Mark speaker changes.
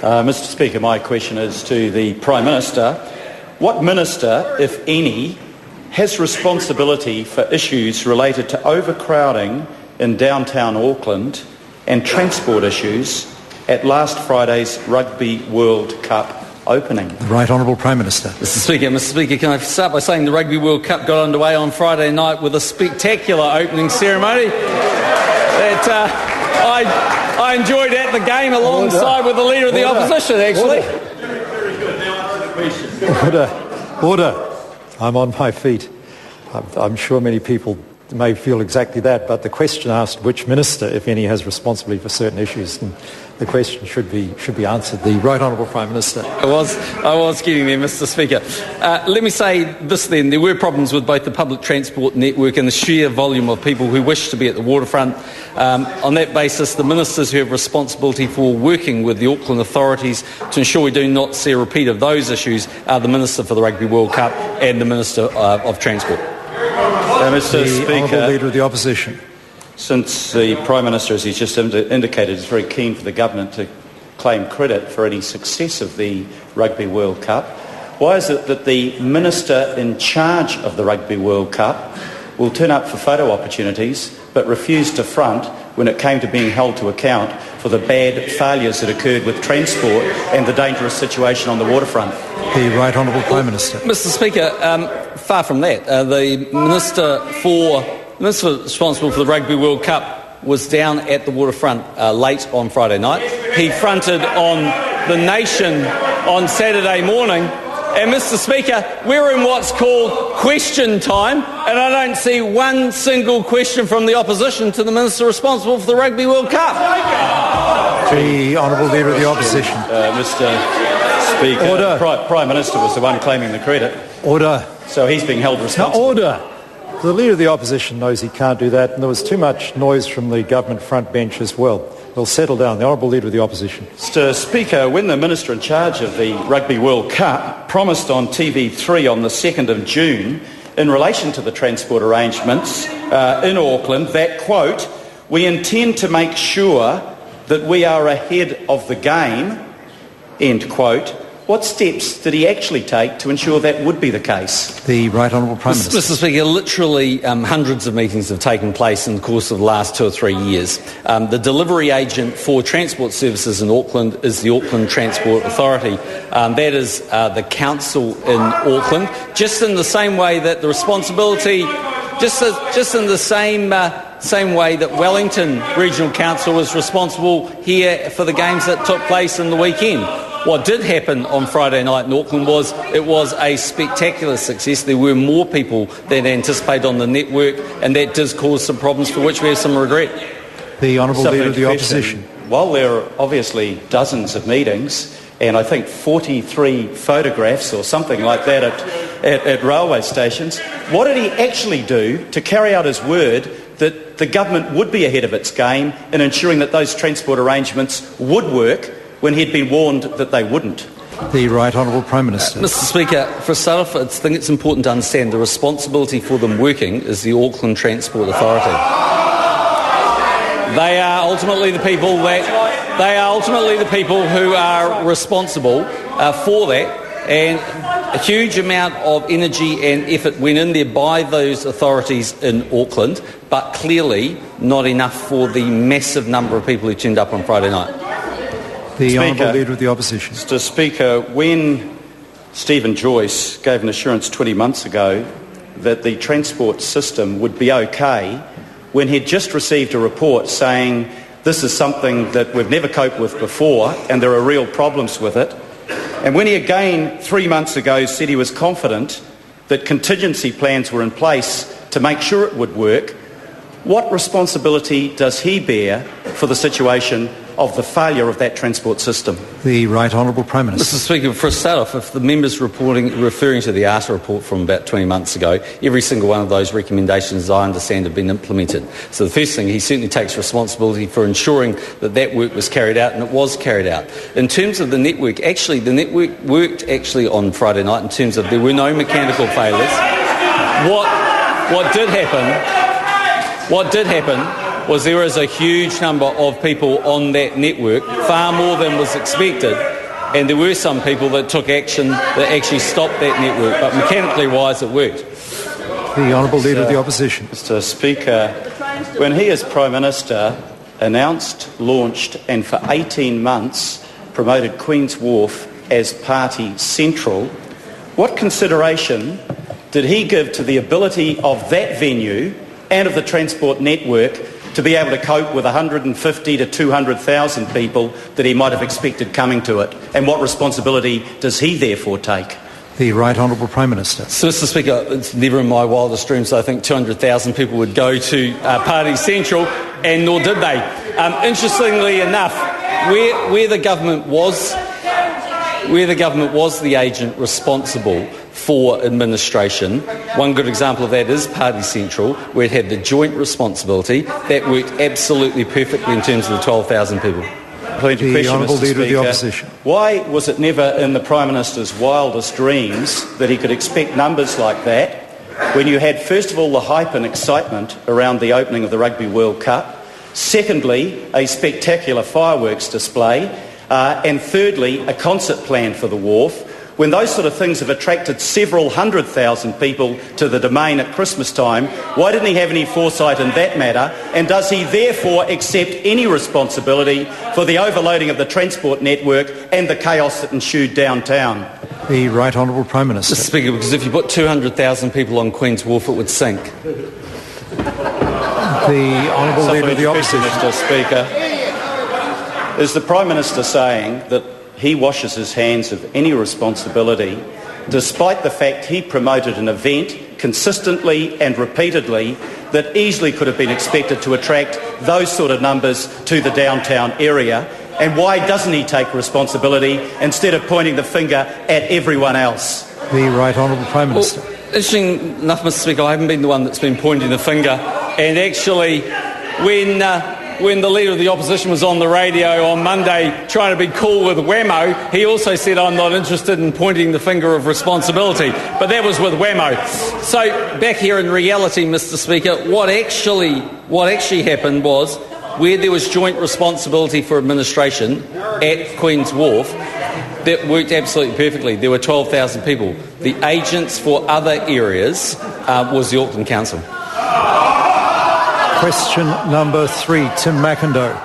Speaker 1: Mr Speaker, my question is to the Prime Minister. What minister, if any, has responsibility for issues related to overcrowding in downtown Auckland and transport issues at last Friday's Rugby World Cup opening?
Speaker 2: The Right Honourable Prime Minister.
Speaker 3: Mr Speaker, can I start by saying the Rugby World Cup got underway on Friday night with a spectacular opening ceremony that I enjoyed at the game alongside with the Leader of the Opposition, actually.
Speaker 1: Very good. Now answer the question.
Speaker 2: Order. I'm on my feet. I'm sure many people may feel exactly that, but the question asked which minister, if any, has responsibility for certain issues, and the question should be answered. The Right Honourable Prime Minister.
Speaker 3: I was getting there, Mr Speaker. Let me say this then. There were problems with both the public transport network and the sheer volume of people who wish to be at the waterfront. On that basis, the ministers who have responsibility for working with the Auckland authorities to ensure we do not see a repeat of those issues are the Minister for the Rugby World Cup and the Minister of Transport.
Speaker 1: Mr Speaker,
Speaker 2: Honourable Leader of the Opposition.
Speaker 1: Since the Prime Minister, as he's just indicated, is very keen for the government to claim credit for any success of the Rugby World Cup, why is it that the Minister in charge of the Rugby World Cup will turn up for photo opportunities but refused to front when it came to being held to account for the bad failures that occurred with transport and the dangerous situation on the waterfront?
Speaker 2: The Right Honourable Prime Minister.
Speaker 3: Mr Speaker, far from that. The Minister responsible for the Rugby World Cup was down at the waterfront late on Friday night. He fronted on the Nation on Saturday morning. And Mr Speaker, we're in what's called question time, and I don't see one single question from the opposition to the Minister responsible for the Rugby World Cup.
Speaker 2: The Honourable Leader of the Opposition.
Speaker 1: Mr Speaker,
Speaker 2: Order.
Speaker 1: Prime Minister was the one claiming the credit.
Speaker 2: Order.
Speaker 1: So he's being held responsible.
Speaker 2: Now, order. The Leader of the Opposition knows he can't do that, and there was too much noise from the government front bench as well. We'll settle down. The Honourable Leader of the Opposition.
Speaker 1: Mr Speaker, when the Minister in charge of the Rugby World Cup promised on TV3 on the 2nd of June in relation to the transport arrangements in Auckland that, quote, "we intend to make sure that we are ahead of the game," end quote, what steps did he actually take to ensure that would be the case?
Speaker 2: The Right Honourable Prime Minister.
Speaker 3: Mr Speaker, literally hundreds of meetings have taken place in the course of the last 2 or 3 years. The delivery agent for transport services in Auckland is the Auckland Transport Authority. That is the council in Auckland, just in the same way that the responsibility, just in the same way that Wellington Regional Council was responsible here for the games that took place in the weekend. What did happen on Friday night in Auckland was it was a spectacular success. There were more people than anticipated on the network, and that does cause some problems for which we have some regret.
Speaker 2: The Honourable Leader of the Opposition.
Speaker 1: While there are obviously dozens of meetings, and I think 43 photographs or something like that at railway stations, what did he actually do to carry out his word that the government would be ahead of its game in ensuring that those transport arrangements would work when he'd been warned that they wouldn't?
Speaker 2: The Right Honourable Prime Minister.
Speaker 3: Mr Speaker, for a start off, I think it's important to understand the responsibility for them working is the Auckland Transport Authority. They are ultimately the people who are responsible for that, and a huge amount of energy and effort went in there by those authorities in Auckland, but clearly not enough for the massive number of people who turned up on Friday night.
Speaker 2: The Honourable Leader of the Opposition.
Speaker 1: Mr Speaker, when Stephen Joyce gave an assurance 20 months ago that the transport system would be okay, when he'd just received a report saying this is something that we've never coped with before and there are real problems with it, and when he again 3 months ago said he was confident that contingency plans were in place to make sure it would work, what responsibility does he bear for the situation of the failure of that transport system?
Speaker 2: The Right Honourable Prime Minister.
Speaker 3: Mr Speaker, for a start off, if the member's referring to the ARTA report from about 20 months ago, every single one of those recommendations, as I understand, have been implemented. So the first thing, he certainly takes responsibility for ensuring that that work was carried out, and it was carried out. In terms of the network, actually, the network worked actually on Friday night in terms of there were no mechanical failures. What did happen was there is a huge number of people on that network, far more than was expected, and there were some people that took action that actually stopped that network, but mechanically wise it worked.
Speaker 2: The Honourable Leader of the Opposition.
Speaker 1: Mr Speaker, when he as Prime Minister announced, launched and for 18 months promoted Queen's Wharf as party central, what consideration did he give to the ability of that venue and of the transport network to be able to cope with 150 to 200,000 people that he might have expected coming to it? And what responsibility does he therefore take?
Speaker 2: The Right Honourable Prime Minister.
Speaker 3: So, Mr Speaker, it's never in my wildest dreams I think 200,000 people would go to Party Central, and nor did they. Interestingly enough, where the government was the agent responsible for administration, one good example of that is Party Central, where it had the joint responsibility. That worked absolutely perfectly in terms of the 12,000 people.
Speaker 2: The Honourable Leader of the Opposition.
Speaker 1: Why was it never in the Prime Minister's wildest dreams that he could expect numbers like that when you had, first of all, the hype and excitement around the opening of the Rugby World Cup, secondly, a spectacular fireworks display, and thirdly, a concert planned for the wharf? When those sort of things have attracted several 100,000 people to the Domain at Christmas time, why didn't he have any foresight in that matter? And does he therefore accept any responsibility for the overloading of the transport network and the chaos that ensued downtown?
Speaker 2: The Right Honourable Prime Minister.
Speaker 3: Mr Speaker, because if you put 200,000 people on Queen's Wharf, it would sink.
Speaker 2: The Honourable Leader of the Opposition.
Speaker 1: Mr Speaker, is the Prime Minister saying that he washes his hands of any responsibility despite the fact he promoted an event consistently and repeatedly that easily could have been expected to attract those sort of numbers to the downtown area? And why doesn't he take responsibility instead of pointing the finger at everyone else?
Speaker 2: The Right Honourable Prime Minister.
Speaker 3: Well, interesting enough, Mr Speaker, I haven't been the one that's been pointing the finger. And actually, when the Leader of the Opposition was on the radio on Monday trying to be cool with Whammo, he also said, I'm not interested in pointing the finger of responsibility. But that was with Whammo. So back here in reality, Mr Speaker, what actually happened was, where there was joint responsibility for administration at Queen's Wharf, that worked absolutely perfectly. There were 12,000 people. The agents for other areas was the Auckland Council.
Speaker 2: Question number 3, Tim McIndoe.